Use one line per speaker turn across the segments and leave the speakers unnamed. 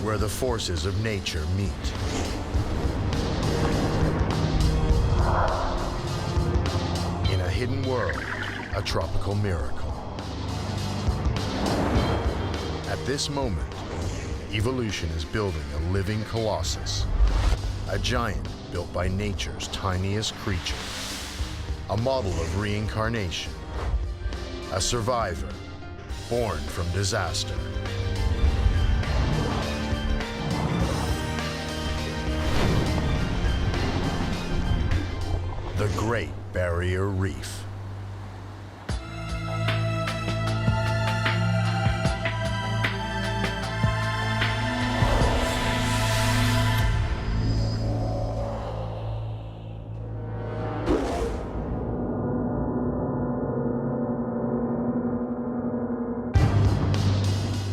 where the forces of nature meet. In a hidden world, a tropical miracle. At this moment, evolution is building a living colossus, a giant built by nature's tiniest creature, a model of reincarnation, a survivor born from disaster. The Great Barrier Reef.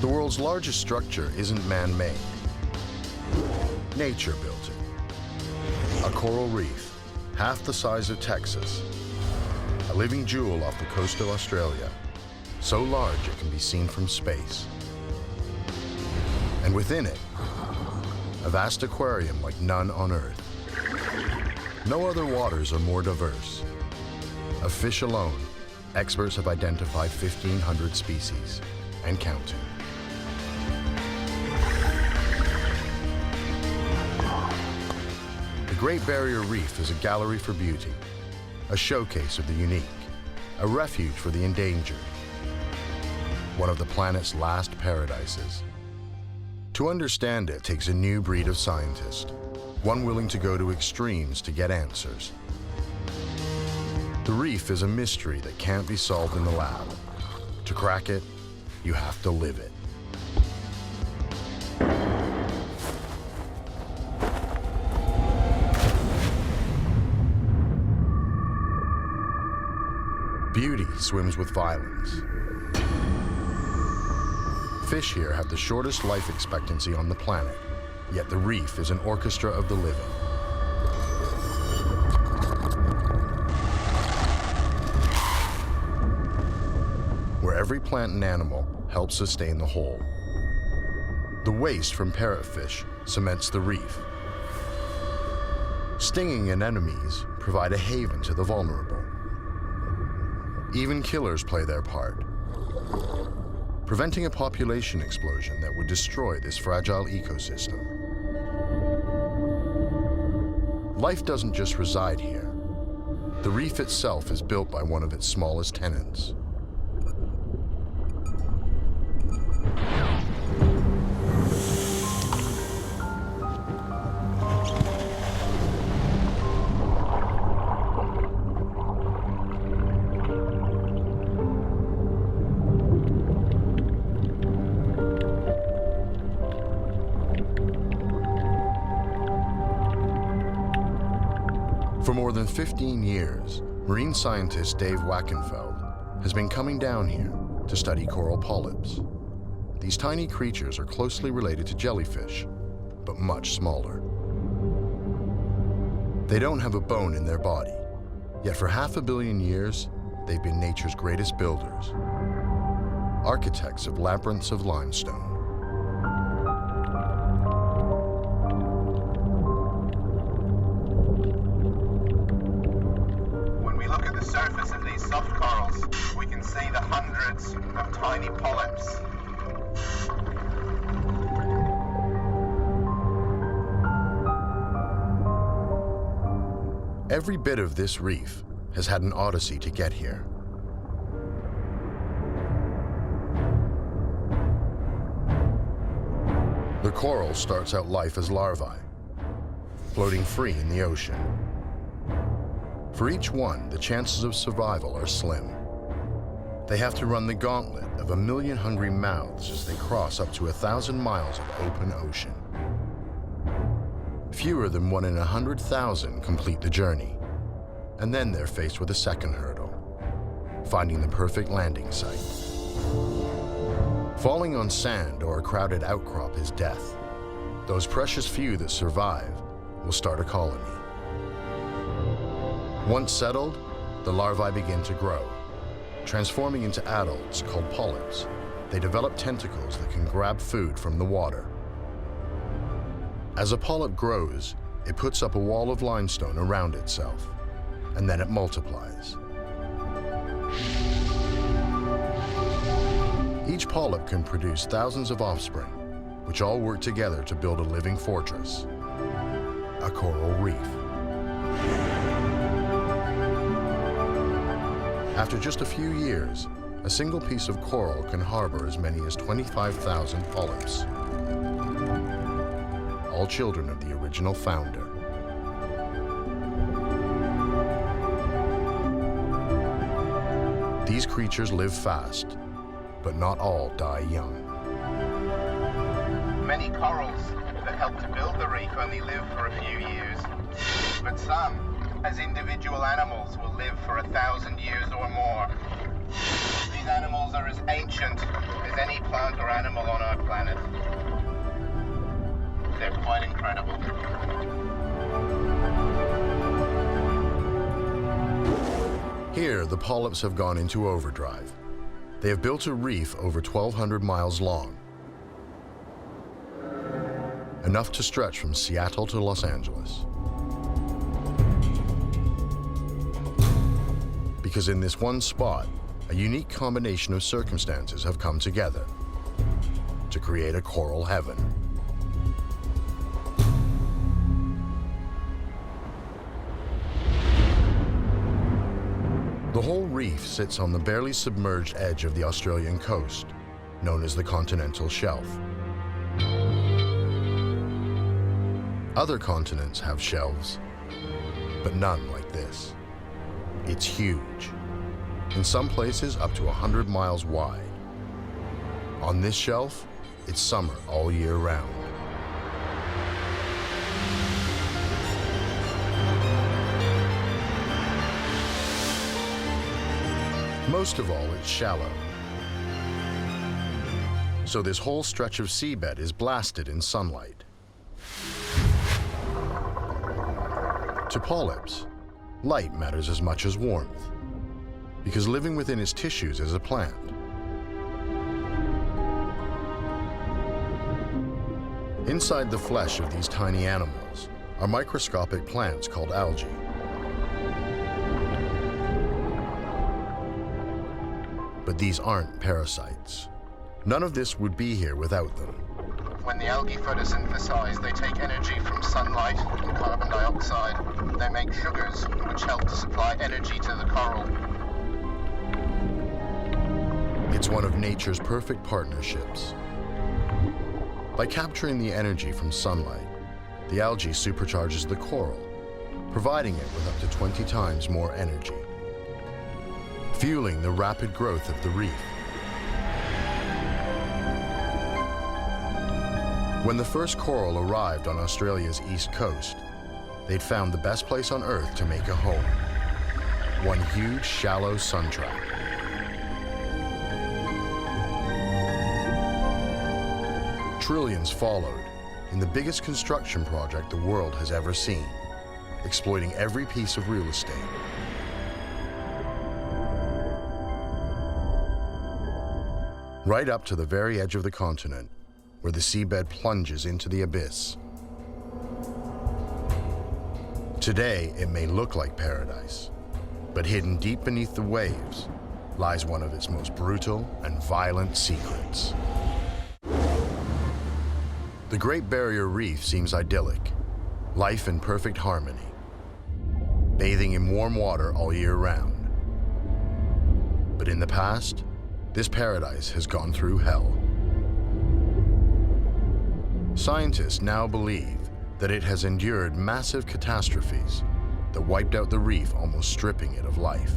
The world's largest structure isn't man-made. Nature built it. A coral reef, half the size of Texas. A living jewel off the coast of Australia, so large it can be seen from space. And within it, a vast aquarium like none on Earth. No other waters are more diverse. Of fish alone, experts have identified 1,500 species, and counting. The Great Barrier Reef is a gallery for beauty, a showcase of the unique, a refuge for the endangered, one of the planet's last paradises. To understand it takes a new breed of scientist, one willing to go to extremes to get answers. The reef is a mystery that can't be solved in the lab. To crack it, you have to live it. Beauty swims with violence. Fish here have the shortest life expectancy on the planet, yet the reef is an orchestra of the living. Where every plant and animal helps sustain the whole. The waste from parrotfish cements the reef. Stinging anemones provide a haven to the vulnerable. Even killers play their part, preventing a population explosion that would destroy this fragile ecosystem. Life doesn't just reside here. The reef itself is built by one of its smallest tenants. For more than 15 years, marine scientist Dave Wackenfeld has been coming down here to study coral polyps. These tiny creatures are closely related to jellyfish, but much smaller. They don't have a bone in their body, yet for 500 million years, they've been nature's greatest builders, architects of labyrinths of limestone.
Tiny polyps.
Every bit of this reef has had an odyssey to get here. The coral starts out life as larvae, floating free in the ocean. For each one, the chances of survival are slim. They have to run the gauntlet of 1 million hungry mouths as they cross up to 1,000 miles of open ocean. Fewer than 1 in 100,000 complete the journey, and then they're faced with a second hurdle, finding the perfect landing site. Falling on sand or a crowded outcrop is death. Those precious few that survive will start a colony. Once settled, the larvae begin to grow, transforming into adults called polyps. They develop tentacles that can grab food from the water. As a polyp grows, it puts up a wall of limestone around itself, and then it multiplies. Each polyp can produce thousands of offspring, which all work together to build a living fortress, a coral reef. After just a few years, a single piece of coral can harbor as many as 25,000 polyps, all children of the original founder. These creatures live fast, but not all die young.
Many corals that help to build the reef only live for a few years, but some, as individual animals, will live for 1,000 years or more. These animals are as ancient as any plant or animal on our planet. They're quite incredible.
Here, the polyps have gone into overdrive. They have built a reef over 1,200 miles long, enough to stretch from Seattle to Los Angeles. Because in this one spot, a unique combination of circumstances have come together to create a coral heaven. The whole reef sits on the barely submerged edge of the Australian coast, known as the continental shelf. Other continents have shelves, but none like this. It's huge, in some places up to 100 miles wide. On this shelf, it's summer all year round. Most of all, it's shallow. So this whole stretch of seabed is blasted in sunlight. To polyps, light matters as much as warmth, because living within its tissues is a plant. Inside the flesh of these tiny animals are microscopic plants called algae. But these aren't parasites. None of this would be here without them.
When the algae photosynthesize, they take energy from sunlight and carbon dioxide. They make sugars, which help to supply energy to the coral.
It's one of nature's perfect partnerships. By capturing the energy from sunlight, the algae supercharges the coral, providing it with up to 20 times more energy, fueling the rapid growth of the reef. When the first coral arrived on Australia's east coast, they'd found the best place on Earth to make a home. One huge, shallow sun trap. Trillions followed in the biggest construction project the world has ever seen, exploiting every piece of real estate. Right up to the very edge of the continent, where the seabed plunges into the abyss. Today, it may look like paradise, but hidden deep beneath the waves lies one of its most brutal and violent secrets. The Great Barrier Reef seems idyllic, life in perfect harmony, bathing in warm water all year round. But in the past, this paradise has gone through hell. Scientists now believe that it has endured massive catastrophes that wiped out the reef, almost stripping it of life.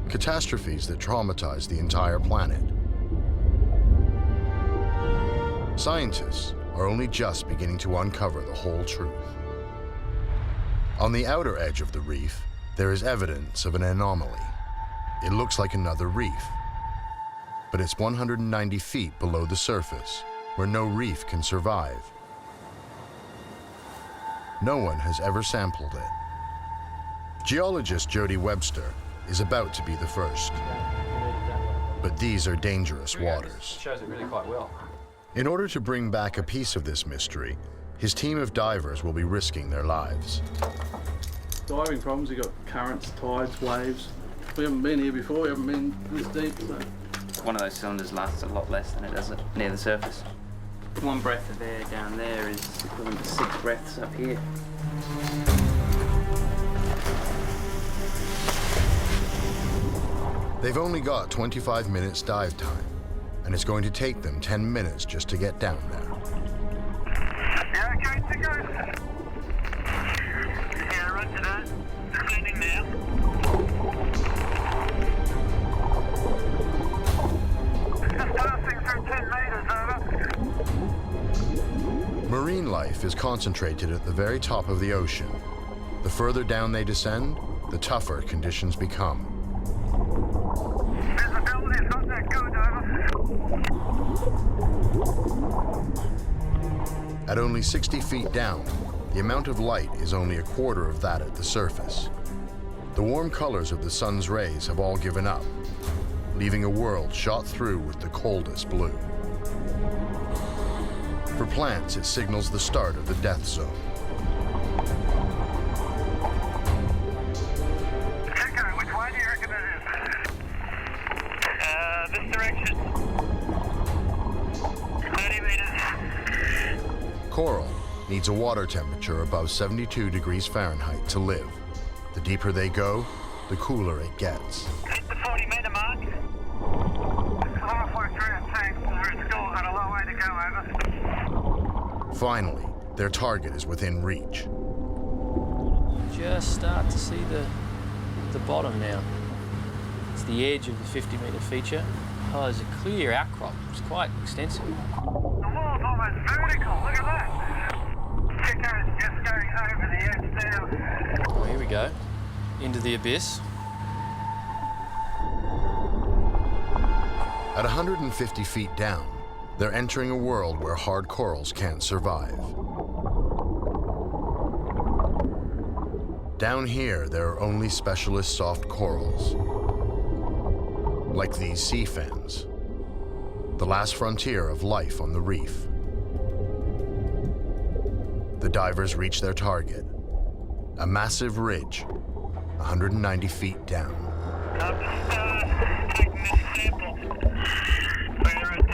Catastrophes that traumatized the entire planet. Scientists are only just beginning to uncover the whole truth. On the outer edge of the reef, there is evidence of an anomaly. It looks like another reef, but it's 190 feet below the surface, where no reef can survive. No one has ever sampled it. Geologist Jody Webster is about to be the first. But these are dangerous waters.
Shows it really quite well.
In order to bring back a piece of this mystery, His team of divers will be risking their lives.
Diving problems, you've got currents, tides, waves. We haven't been here before, we haven't been this deep. So.
One of those cylinders lasts a lot less than it does near the surface. One breath of air down there is equivalent to 6 breaths up here.
They've only got 25 minutes dive time, and it's going to take them 10 minutes just to get down there.
Yeah, okay to go. Yeah, roger that. Landing now. Just passing through 10 metres, over.
Marine life is concentrated at the very top of the ocean. The further down they descend, the tougher conditions become.
Visibility's not that good, over.
At only 60 feet down, the amount of light is only a quarter of that at the surface. The warm colors of the sun's rays have all given up, leaving a world shot through with the coldest blue. For plants, it signals the start of the death zone.
Echo, which way do you reckon it is? This direction. 30 metres.
Coral needs a water temperature above 72 degrees Fahrenheit to live. The deeper they go, the cooler it gets.
Hit the 40 metre mark. Halfway through our tank, it's still got a long way to go, over.
Finally, their target is within reach.
Just start to see the bottom now. It's the edge of the 50-metre feature. Oh, there's a clear outcrop. It's quite extensive.
The wall's almost vertical, look at that. Echo's just going over the edge now.
Oh, here we go. Into the abyss.
At 150 feet down, they're entering a world where hard corals can't survive. Down here, there are only specialist soft corals, like these sea fans, the last frontier of life on the reef. The divers reach their target, a massive ridge, 190 feet down.
I'm just taking this sample. We're at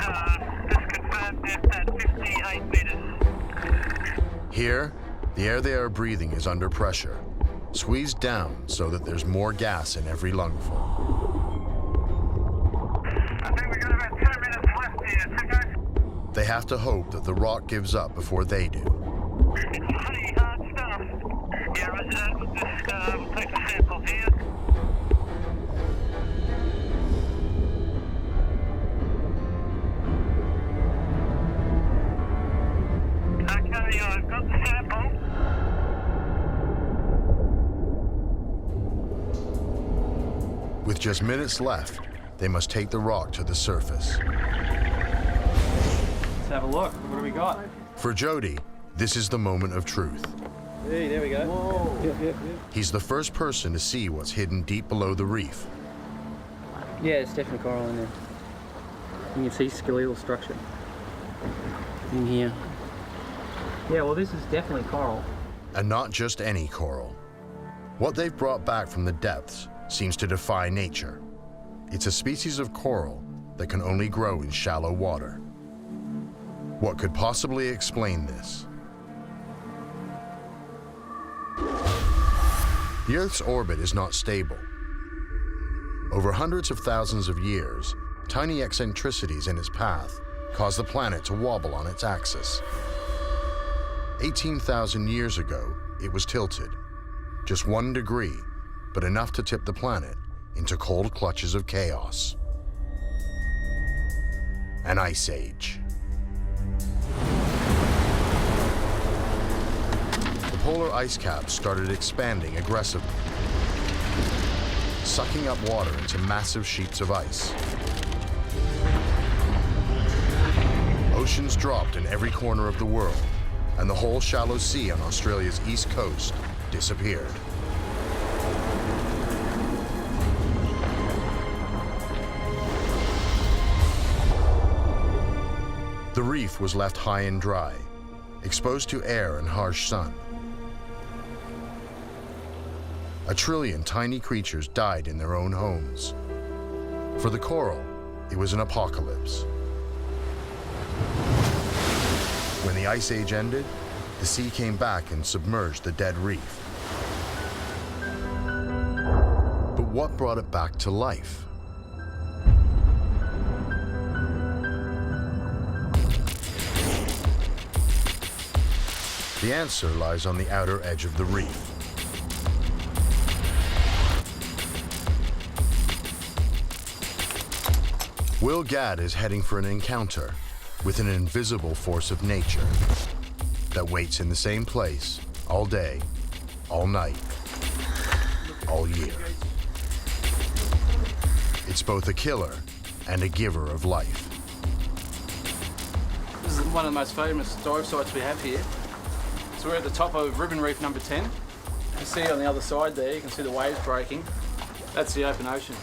this confirmed depth at 58 metres.
Here, the air they are breathing is under pressure, squeezed down so that there's more gas in every lungful.
I think we've got about 2 minutes left here, Tico.
They have to hope that the rock gives up before they do.
It's pretty hard stuff. Yeah, roger that. We'll just we'll take a sample here. Okay, I've got the sample.
With just minutes left, they must take the rock to the surface.
Let's have a look. What do we got?
For Jody, this is the moment of truth.
Hey, there we go. Whoa. Yep.
He's the first person to see what's hidden deep below the reef.
Yeah, it's definitely coral in there. You can see skeletal structure in here. Yeah, well, this is definitely coral.
And not just any coral. What they've brought back from the depths seems to defy nature. It's a species of coral that can only grow in shallow water. What could possibly explain this? The Earth's orbit is not stable. Over hundreds of thousands of years, tiny eccentricities in its path cause the planet to wobble on its axis. 18,000 years ago, it was tilted. Just 1 degree, but enough to tip the planet into cold clutches of chaos. An ice age. The polar ice caps started expanding aggressively, sucking up water into massive sheets of ice. Oceans dropped in every corner of the world, and the whole shallow sea on Australia's east coast disappeared. The reef was left high and dry, exposed to air and harsh sun. A trillion tiny creatures died in their own homes. For the coral, it was an apocalypse. When the Ice Age ended, the sea came back and submerged the dead reef. But what brought it back to life? The answer lies on the outer edge of the reef. Will Gadd is heading for an encounter with an invisible force of nature that waits in the same place all day, all night, all year. It's both a killer and a giver of life.
This is one of the most famous dive sites we have here. So we're at the top of Ribbon Reef number 10. You can see on the other side there, you can see the waves breaking. That's the open ocean.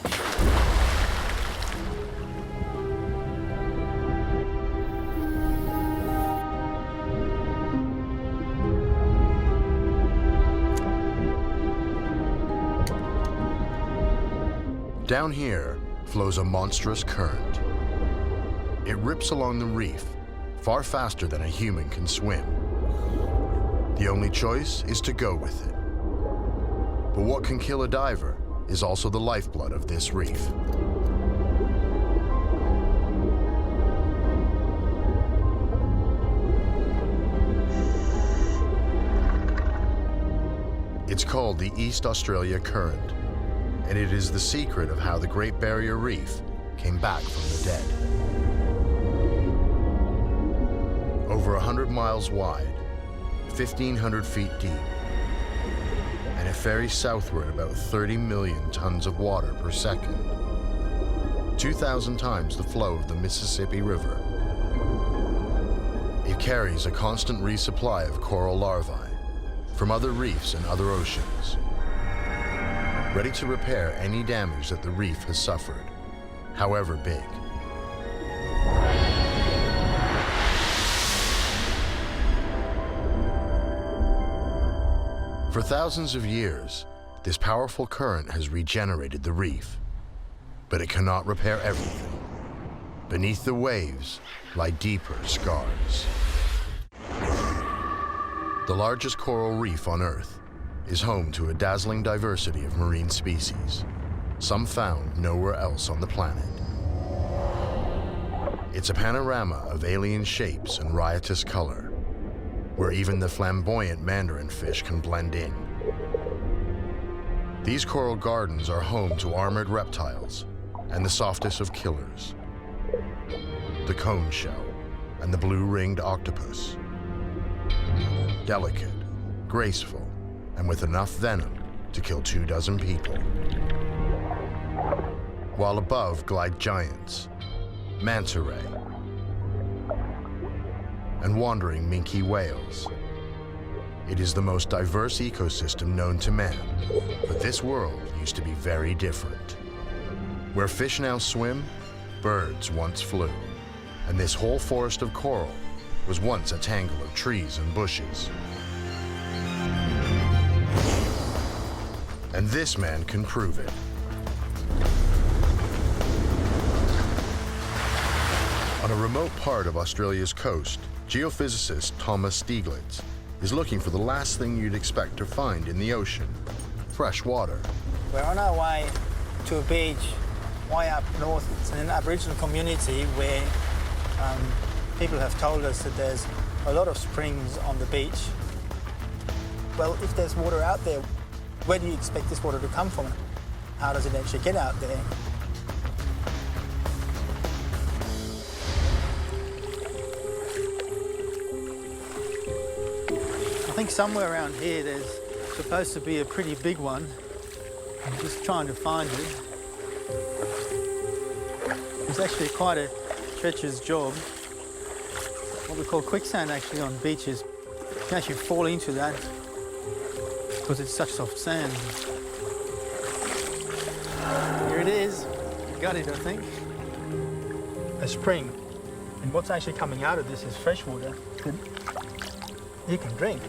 Down here flows a monstrous current. It rips along the reef far faster than a human can swim. The only choice is to go with it. But what can kill a diver is also the lifeblood of this reef. It's called the East Australia Current, and it is the secret of how the Great Barrier Reef came back from the dead. Over 100 miles wide, 1,500 feet deep, and it ferries southward about 30 million tons of water per second, 2,000 times the flow of the Mississippi River. It carries a constant resupply of coral larvae from other reefs and other oceans, ready to repair any damage that the reef has suffered, however big. For thousands of years, this powerful current has regenerated the reef, but it cannot repair everything. Beneath the waves lie deeper scars. The largest coral reef on Earth is home to a dazzling diversity of marine species, some found nowhere else on the planet. It's a panorama of alien shapes and riotous color, where even the flamboyant mandarin fish can blend in. These coral gardens are home to armored reptiles and the softest of killers, the cone shell and the blue-ringed octopus. Delicate, graceful, and with enough venom to kill 24 people. While above glide giants, manta ray, and wandering minke whales. It is the most diverse ecosystem known to man, but this world used to be very different. Where fish now swim, birds once flew, and this whole forest of coral was once a tangle of trees and bushes. And this man can prove it. On a remote part of Australia's coast, geophysicist Thomas Stieglitz is looking for the last thing you'd expect to find in the ocean: fresh water.
We're on our way to a beach way up north. It's an Aboriginal community where people have told us that there's a lot of springs on the beach. Well, if there's water out there, where do you expect this water to come from? How does it actually get out there? I think somewhere around here there's supposed to be a pretty big one. I'm just trying to find it. It's actually quite a treacherous job. What we call quicksand actually on beaches. You can actually fall into that because it's such soft sand. Here it is. Got it, I think. A spring. And what's actually coming out of this is fresh water. you can drink.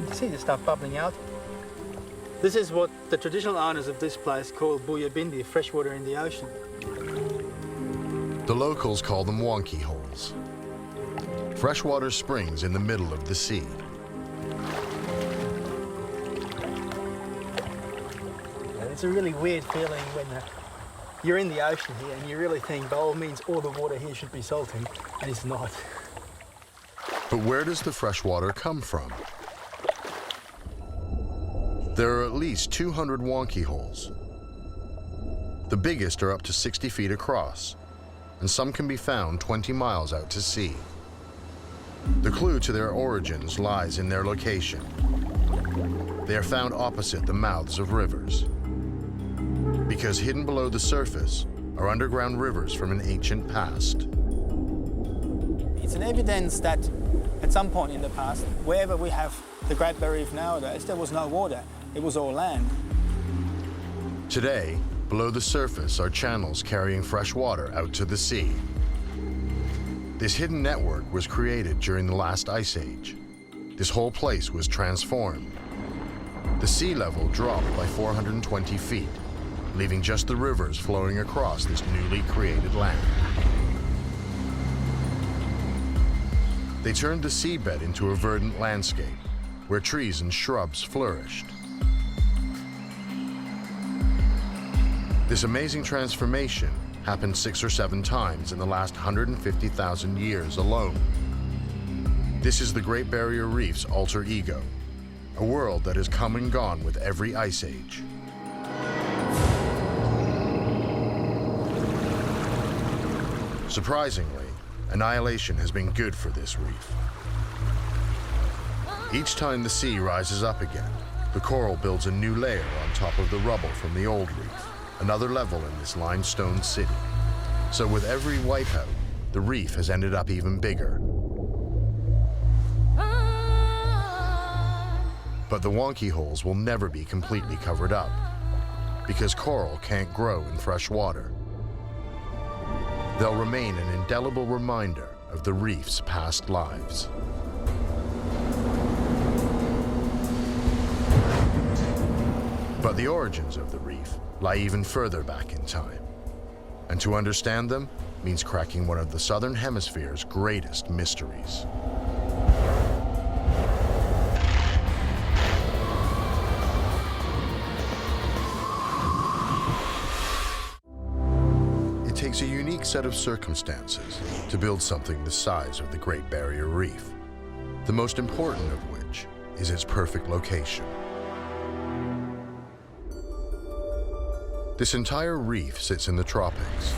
You see the stuff bubbling out. This is what the traditional owners of this place call booyabindi, freshwater in the ocean.
The locals call them wonky holes. Freshwater springs in the middle of the sea.
And it's a really weird feeling when you're in the ocean here and you really think, oh, it means all the water here should be salty, and it's not.
But where does the fresh water come from? There are at least 200 wonky holes. The biggest are up to 60 feet across, and some can be found 20 miles out to sea. The clue to their origins lies in their location. They are found opposite the mouths of rivers, because hidden below the surface are underground rivers from an ancient past.
It's an evidence that at some point in the past, wherever we have the Great Barrier Reef nowadays, there was no water. It was all land.
Today, below the surface are channels carrying fresh water out to the sea. This hidden network was created during the last ice age. This whole place was transformed. The sea level dropped by 420 feet, leaving just the rivers flowing across this newly created land. They turned the seabed into a verdant landscape, where trees and shrubs flourished. This amazing transformation happened 6 or 7 times in the last 150,000 years alone. This is the Great Barrier Reef's alter ego, a world that has come and gone with every ice age. Surprisingly, annihilation has been good for this reef. Each time the sea rises up again, the coral builds a new layer on top of the rubble from the old reef, another level in this limestone city. So with every wipeout, the reef has ended up even bigger. But the wonky holes will never be completely covered up, because coral can't grow in fresh water. They'll remain an indelible reminder of the reef's past lives. But the origins of the reef lie even further back in time. And to understand them means cracking one of the Southern Hemisphere's greatest mysteries. It takes a unique set of circumstances to build something the size of the Great Barrier Reef, the most important of which is its perfect location. This entire reef sits in the tropics,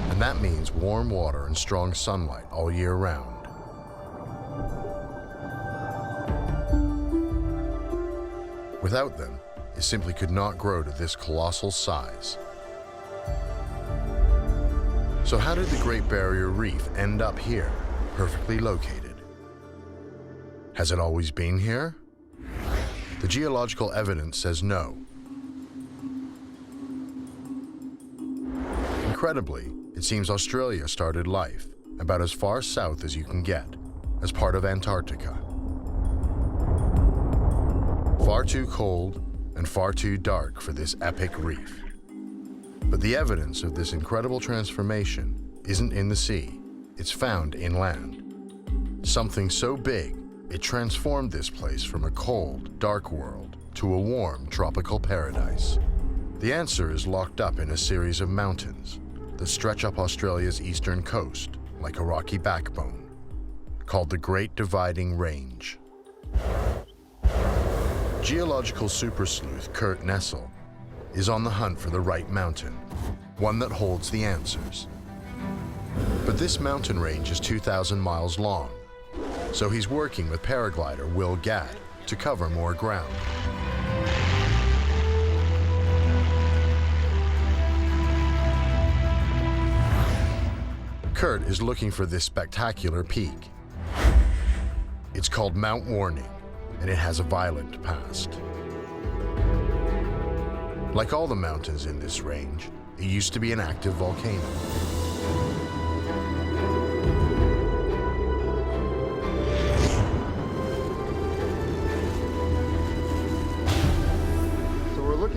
and that means warm water and strong sunlight all year round. Without them, it simply could not grow to this colossal size. So how did the Great Barrier Reef end up here, perfectly located? Has it always been here? The geological evidence says no. Incredibly, it seems Australia started life about as far south as you can get, as part of Antarctica. Far too cold and far too dark for this epic reef. But the evidence of this incredible transformation isn't in the sea, it's found inland. Something so big, it transformed this place from a cold, dark world to a warm, tropical paradise. The answer is locked up in a series of mountains that stretch up Australia's eastern coast like a rocky backbone, called the Great Dividing Range. Geological super sleuth Kurt Nessel is on the hunt for the right mountain, one that holds the answers. But this mountain range is 2,000 miles long, so he's working with paraglider Will Gadd to cover more ground. Kurt is looking for this spectacular peak. It's called Mount Warning, and it has a violent past. Like all the mountains in this range, it used to be an active volcano.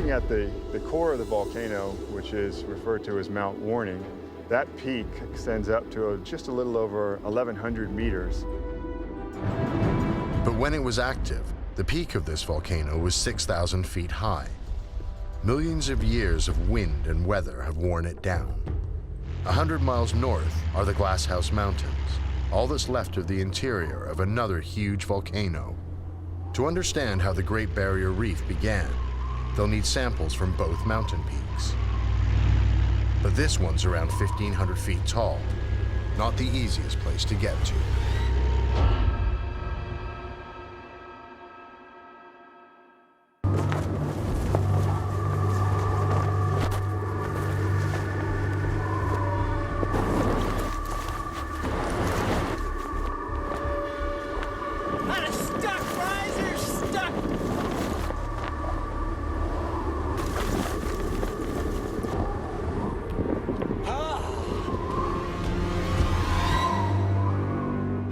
looking at the core of the volcano, which is referred to as Mount Warning, that peak extends up to just a little over 1,100 meters.
But when it was active, the peak of this volcano was 6,000 feet high. Millions of years of wind and weather have worn it down. 100 miles north are the Glasshouse Mountains, all that's left of the interior of another huge volcano. To understand how the Great Barrier Reef began, they'll need samples from both mountain peaks. But this one's around 1,500 feet tall, not the easiest place to get to.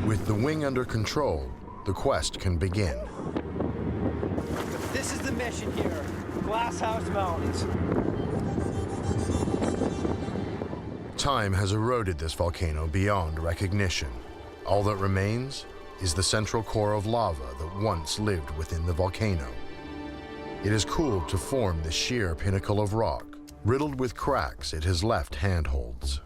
With the wing under control, the quest can begin.
This is the mission here, Glasshouse Mountains.
Time has eroded this volcano beyond recognition. All that remains is the central core of lava that once lived within the volcano. It has cooled to form the sheer pinnacle of rock. Riddled with cracks, it has left handholds.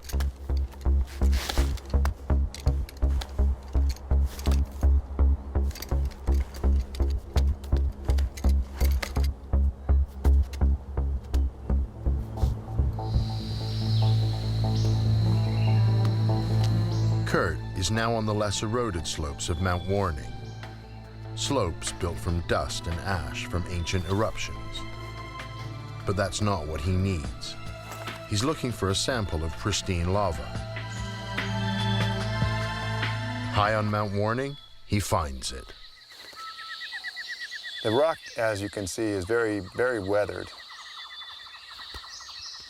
Kurt is now on the less eroded slopes of Mount Warning. Slopes built from dust and ash from ancient eruptions. But that's not what he needs. He's looking for a sample of pristine lava. High on Mount Warning, he finds it.
The rock, as you can see, is very, very weathered.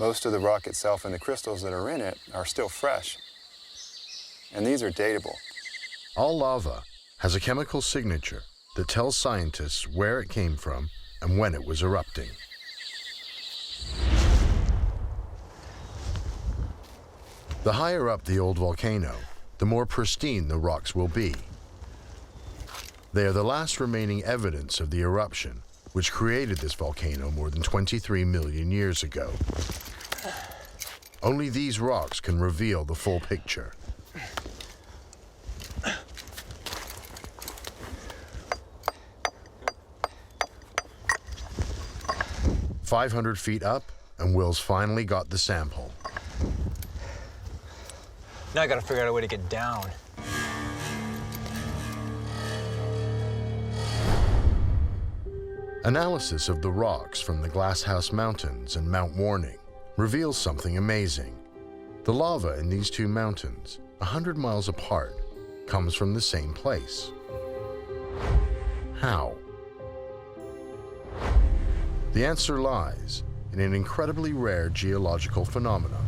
Most of the rock itself and the crystals that are in it are still fresh. And these are datable.
All lava has a chemical signature that tells scientists where it came from and when it was erupting. The higher up the old volcano, the more pristine the rocks will be. They are the last remaining evidence of the eruption, which created this volcano more than 23 million years ago. Only these rocks can reveal the full picture. 500 feet up, and Will's finally got the sample.
Now I gotta figure out a way to get down.
Analysis of the rocks from the Glasshouse Mountains and Mount Warning reveals something amazing. The lava in these two mountains, 100 miles apart, comes from the same place. How? The answer lies in an incredibly rare geological phenomenon.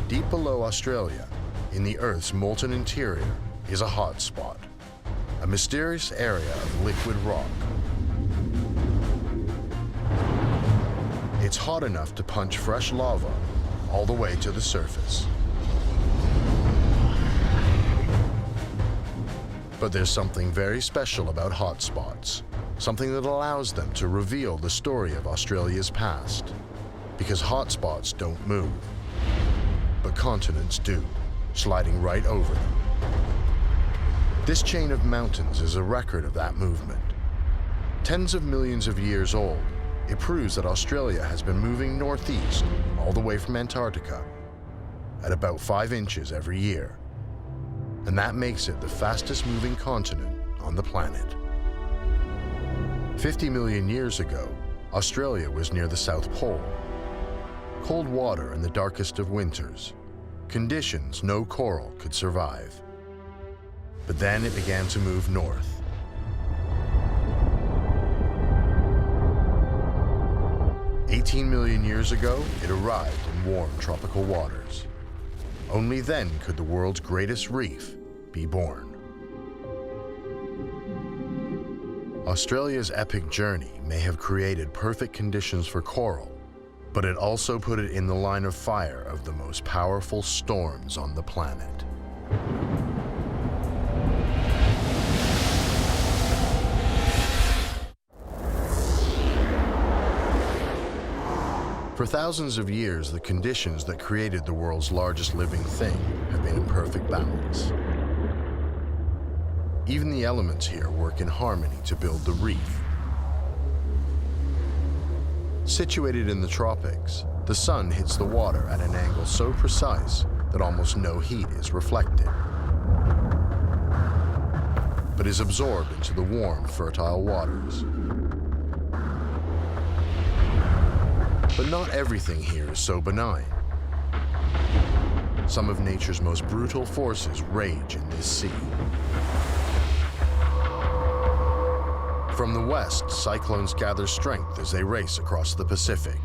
Deep below Australia, in the Earth's molten interior, is a hot spot, a mysterious area of liquid rock. It's hot enough to punch fresh lava all the way to the surface. But there's something very special about hotspots, something that allows them to reveal the story of Australia's past. Because hotspots don't move, but continents do, sliding right over them. This chain of mountains is a record of that movement. Tens of millions of years old, it proves that Australia has been moving northeast all the way from Antarctica at about 5 inches every year. And that makes it the fastest moving continent on the planet. 50 million years ago, Australia was near the South Pole. Cold water in the darkest of winters, conditions no coral could survive. But then it began to move north. "18 million years ago, it arrived in warm tropical waters. Only then could the world's greatest reef be born. Australia's epic journey may have created perfect conditions for coral, but it also put it in the line of fire of the most powerful storms on the planet. For thousands of years, the conditions that created the world's largest living thing have been in perfect balance. Even the elements here work in harmony to build the reef. Situated in the tropics, the sun hits the water at an angle so precise that almost no heat is reflected, but is absorbed into the warm, fertile waters. But not everything here is so benign. Some of nature's most brutal forces rage in this sea. From the west, cyclones gather strength as they race across the Pacific.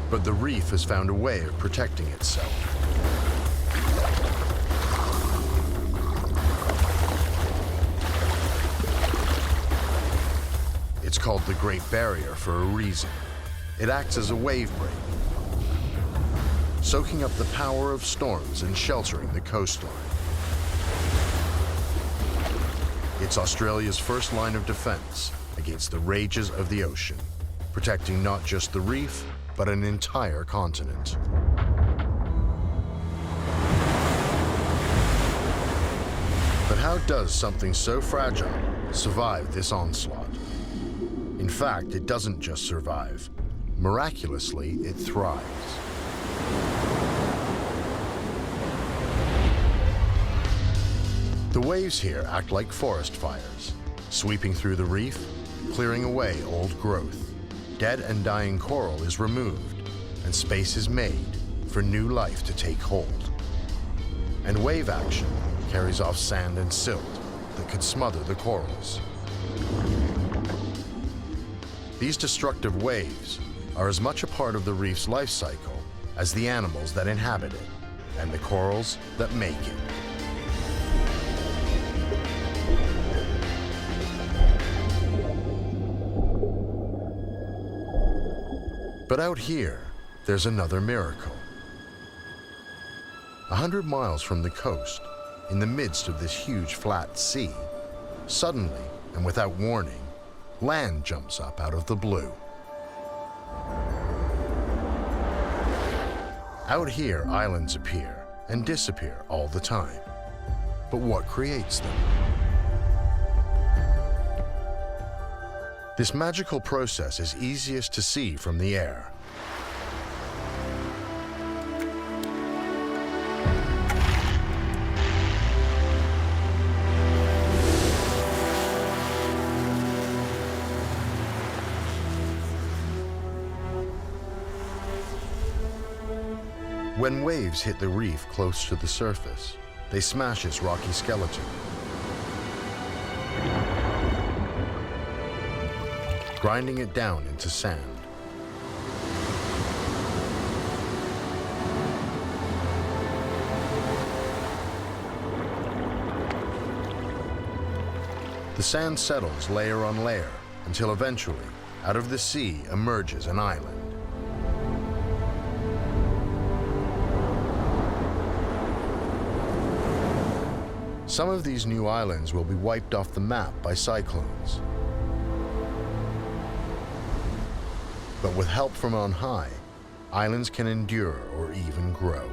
But the reef has found a way of protecting itself. It's called the Great Barrier for a reason. It acts as a wave break, soaking up the power of storms and sheltering the coastline. It's Australia's first line of defense against the rages of the ocean, protecting not just the reef, but an entire continent. But how does something so fragile survive this onslaught? In fact, it doesn't just survive. Miraculously, it thrives. The waves here act like forest fires, sweeping through the reef, clearing away old growth. Dead and dying coral is removed, and space is made for new life to take hold. And wave action carries off sand and silt that could smother the corals. These destructive waves are as much a part of the reef's life cycle as the animals that inhabit it and the corals that make it. But out here, there's another miracle. 100 miles from the coast, in the midst of this huge flat sea, suddenly and without warning, land jumps up out of the blue. Out here, islands appear and disappear all the time. But what creates them? This magical process is easiest to see from the air. When waves hit the reef close to the surface, they smash its rocky skeleton, grinding it down into sand. The sand settles layer on layer until eventually, out of the sea emerges an island. Some of these new islands will be wiped off the map by cyclones. But with help from on high, islands can endure or even grow.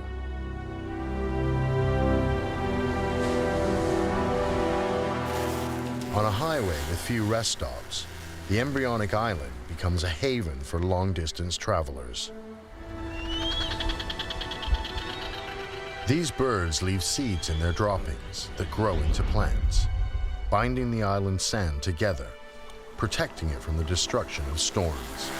On a highway with few rest stops, the embryonic island becomes a haven for long-distance travelers. These birds leave seeds in their droppings that grow into plants, binding the island's sand together, protecting it from the destruction of storms.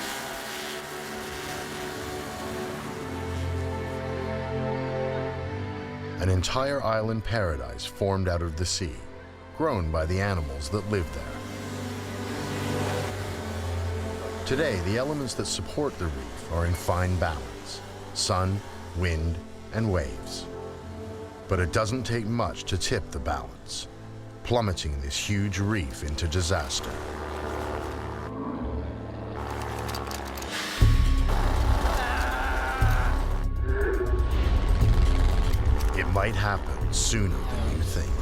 An entire island paradise formed out of the sea, grown by the animals that live there. Today, the elements that support the reef are in fine balance: sun, wind, and waves. But it doesn't take much to tip the balance, plummeting this huge reef into disaster. It might happen sooner than you think.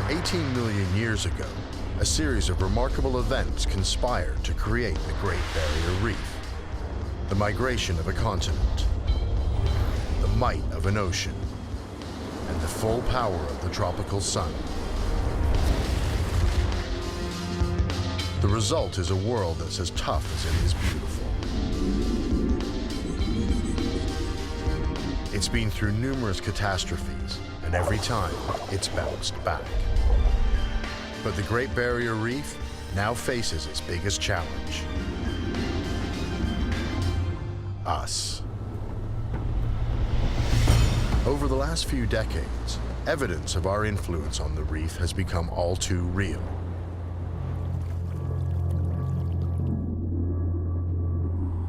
$18 million years ago, a series of remarkable events conspired to create the Great Barrier Reef. The migration of a continent, the might of an ocean, and the full power of the tropical sun. The result is a world that's as tough as it is beautiful. It's been through numerous catastrophes, and every time, it's bounced back. But the Great Barrier Reef now faces its biggest challenge: us. Over the last few decades, evidence of our influence on the reef has become all too real.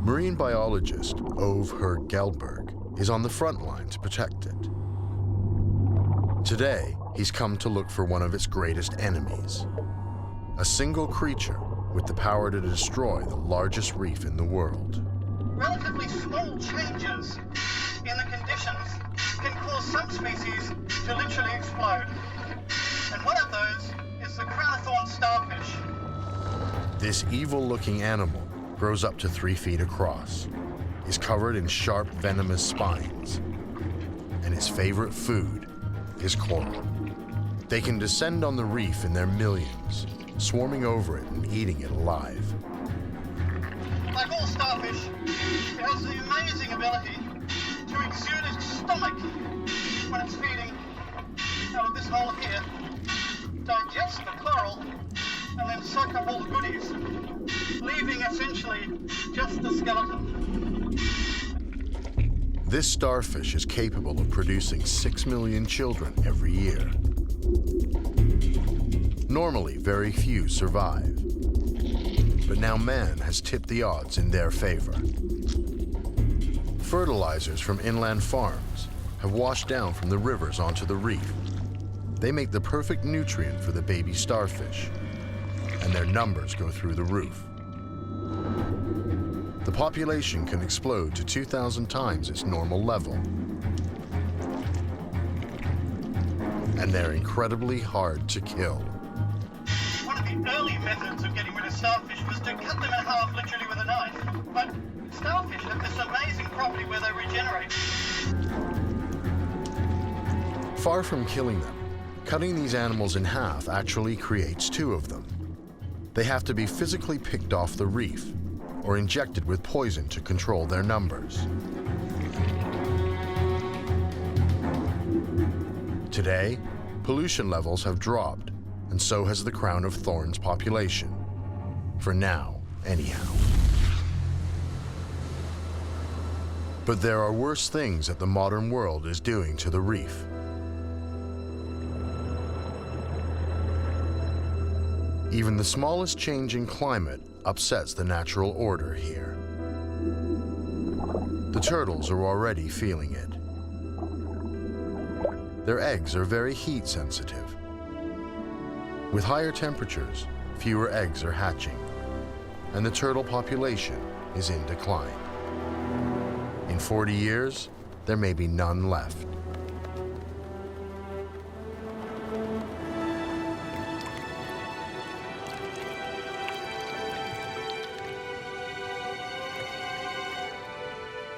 Marine biologist Ove Gelberg is on the front line to protect it. Today, he's come to look for one of its greatest enemies, a single creature with the power to destroy the largest reef in the world.
Relatively small changes in the conditions can cause some species to literally explode. And one of those is the crown-of-thorn starfish.
This evil-looking animal grows up to 3 feet across, is covered in sharp, venomous spines, and its favorite food is coral. They can descend on the reef in their millions, swarming over it and eating it alive.
Like all starfish, it has the amazing ability to exude its stomach when it's feeding out of this hole here, digest the coral, and then soak up all the goodies, leaving essentially just the skeleton.
This starfish is capable of producing 6 million children every year. Normally, very few survive. But now man has tipped the odds in their favor. Fertilizers from inland farms have washed down from the rivers onto the reef. They make the perfect nutrient for the baby starfish, and their numbers go through the roof. The population can explode to 2,000 times its normal level. And they're incredibly hard to kill.
One of the early methods of getting rid of starfish was to cut them in half literally with a knife. But starfish have this amazing property where they regenerate.
Far from killing them, cutting these animals in half actually creates 2 of them. They have to be physically picked off the reef or injected with poison to control their numbers. Today, pollution levels have dropped, and so has the crown of thorns population. For now, anyhow. But there are worse things that the modern world is doing to the reef. Even the smallest change in climate upsets the natural order here. The turtles are already feeling it. Their eggs are very heat sensitive. With higher temperatures, fewer eggs are hatching, and the turtle population is in decline. In 40 years, there may be none left.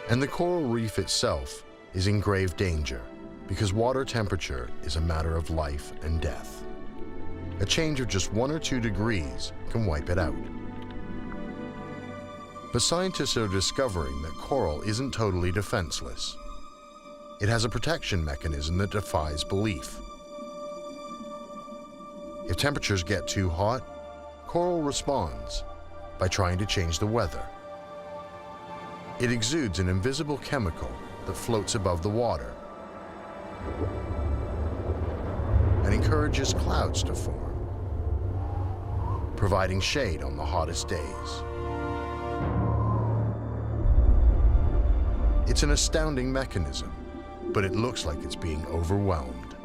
And the coral reef itself is in grave danger because water temperature is a matter of life and death. A change of just 1 or 2 degrees can wipe it out. But scientists are discovering that coral isn't totally defenseless. It has a protection mechanism that defies belief. If temperatures get too hot, coral responds by trying to change the weather. It exudes an invisible chemical that floats above the water and encourages clouds to form. providing shade on the hottest days. It's an astounding mechanism, but it looks like it's being overwhelmed.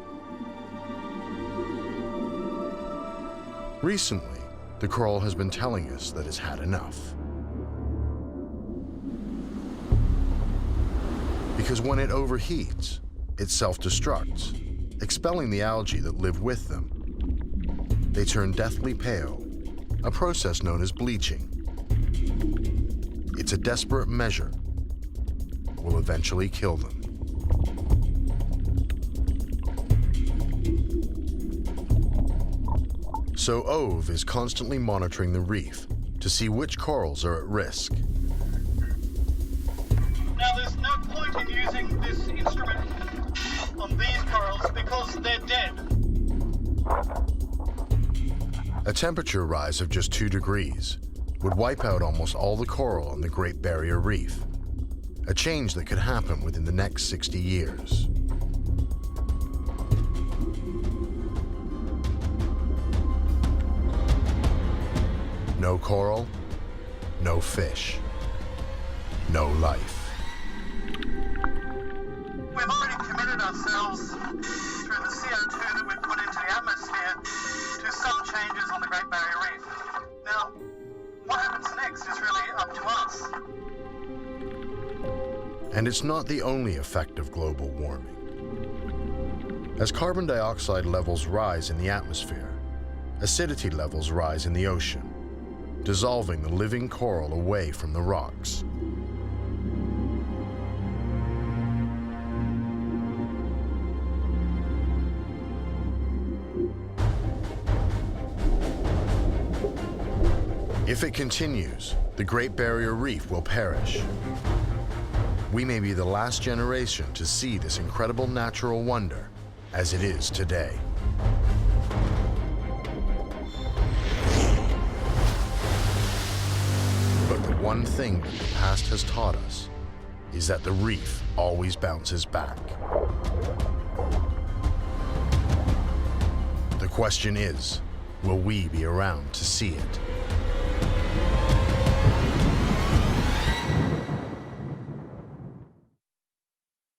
Recently, the coral has been telling us that it's had enough. Because when it overheats, it self-destructs, expelling the algae that live with them. They turn deathly pale, a process known as bleaching. It's a desperate measure, will eventually kill them. So Ove is constantly monitoring the reef to see which corals are at risk.
Now, there's no point in using this instrument on these corals because they're dead.
A temperature rise of just 2 degrees would wipe out almost all the coral on the Great Barrier Reef, a change that could happen within the next 60 years. No coral, no fish, no life.
We've already committed ourselves through the CO2 that we've put into the atmosphere to some changes on the Great Barrier Reef. Now, what happens next is really up to us.
And it's not the only effect of global warming. As carbon dioxide levels rise in the atmosphere, acidity levels rise in the ocean, dissolving the living coral away from the rocks. If it continues, the Great Barrier Reef will perish. We may be the last generation to see this incredible natural wonder as it is today. But the one thing that the past has taught us is that the reef always bounces back. The question is, will we be around to see it?